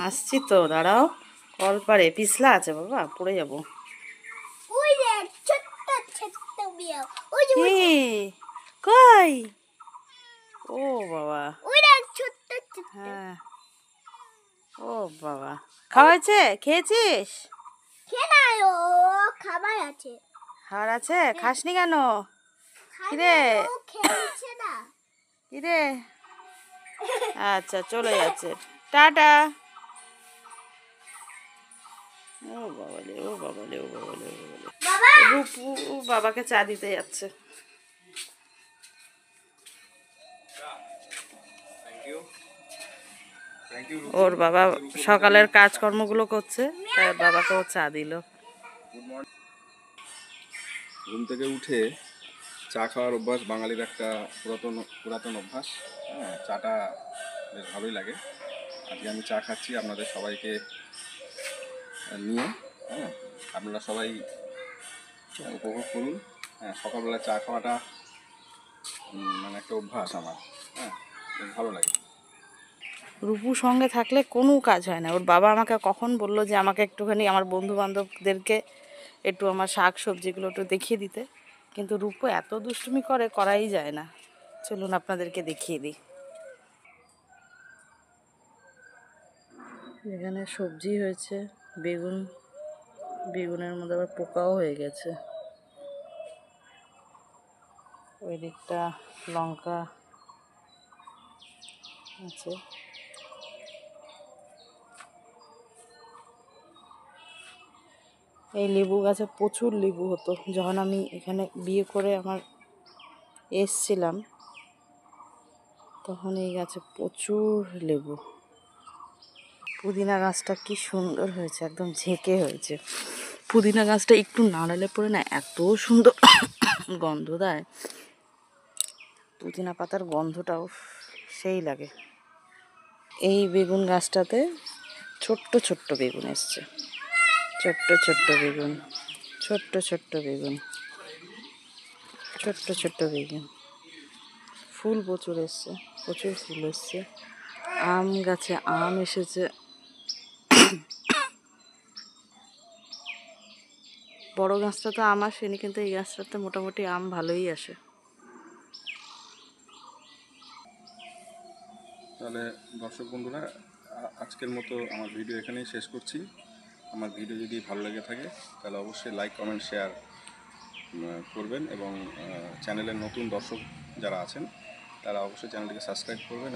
আসছি তো, দাঁড়াও। কলপারে পিছলা আছে বাবা, পড়ে যাবো। কই? ও বাবা, হ্যাঁ। ও বাবা, খাওয়া হয়েছে? খেয়েছিস? খাবার আছে। খাবার আছে, খাসনি কেন? কিরে কিরে? আচ্ছা, চলে যাচ্ছে। টাটা। ও বাবালে, ও বাবালে, ও বাবালে, ও বাবালে। রূপু বাবাকে চা দিতে যাচ্ছে। ওর বাবা সকালের কাজকর্মগুলো করছে, তাই বাবাকেও চা দিল। ঘুম থেকে উঠে চা খাওয়ার অভ্যাস বাঙালির একটা পুরাতন অভ্যাস। হ্যাঁ, চাটা বেশ ভালোই লাগে। আজকে আমি চা খাচ্ছি আপনাদের সবাইকে নিয়ে। হ্যাঁ, আপনারা সবাই উপভোগ করুন। হ্যাঁ, সকালবেলা চা খাওয়াটা মানে একটা অভ্যাস আমার। হ্যাঁ, বেশ ভালো লাগে। রূপুর সঙ্গে থাকলে কোনো কাজ হয় না। ওর বাবা আমাকে কখন বললো যে আমাকে একটুখানি আমার বন্ধু বান্ধবদেরকে একটু আমার শাক সবজিগুলো একটু দেখিয়ে দিতে, কিন্তু রূপু এত দুষ্টুমি করাই যায় না। চলুন আপনাদেরকে দেখিয়ে দিই। এখানে সবজি হয়েছে, বেগুনের মধ্যে আবার পোকাও হয়ে গেছে। ওই দিকটা লঙ্কা আছে। এই লেবু গাছে প্রচুর লেবু হতো যখন আমি এখানে বিয়ে করে আমার এসছিলাম, তখন এই গাছে প্রচুর লেবু। পুদিনা গাছটা কি সুন্দর হয়েছে, একদম ঝেঁকে হয়েছে। পুদিনা গাছটা একটু নাড়ালে পরে না এত সুন্দর গন্ধ দেয়। পুদিনা পাতার গন্ধটাও সেই লাগে। এই বেগুন গাছটাতে ছোট্ট ছোট্ট বেগুন এসছে, ছোট্ট ছোট্ট বেগুন, ছোট্ট ছোট্ট বেগুন, ছোট্ট ছোট্ট বেগুন। ফুল প্রচুর এসছে, প্রচুর ফুল এসছে। আম গাছে আম এসেছে। বড় গাছটা তো আম আসেনি, কিন্তু এই গাছটাতে মোটামুটি আম ভালোই আসে। তাহলে দর্শক বন্ধুরা, আজকের মতো আমার ভিডিও এখানেই শেষ করছি। আমার ভিডিও যদি ভালো লেগে থাকে তাহলে অবশ্যই লাইক, কমেন্ট, শেয়ার করবেন এবং চ্যানেলের নতুন দর্শক যারা আছেন তারা অবশ্যই চ্যানেলটিকে সাবস্ক্রাইব করবেন।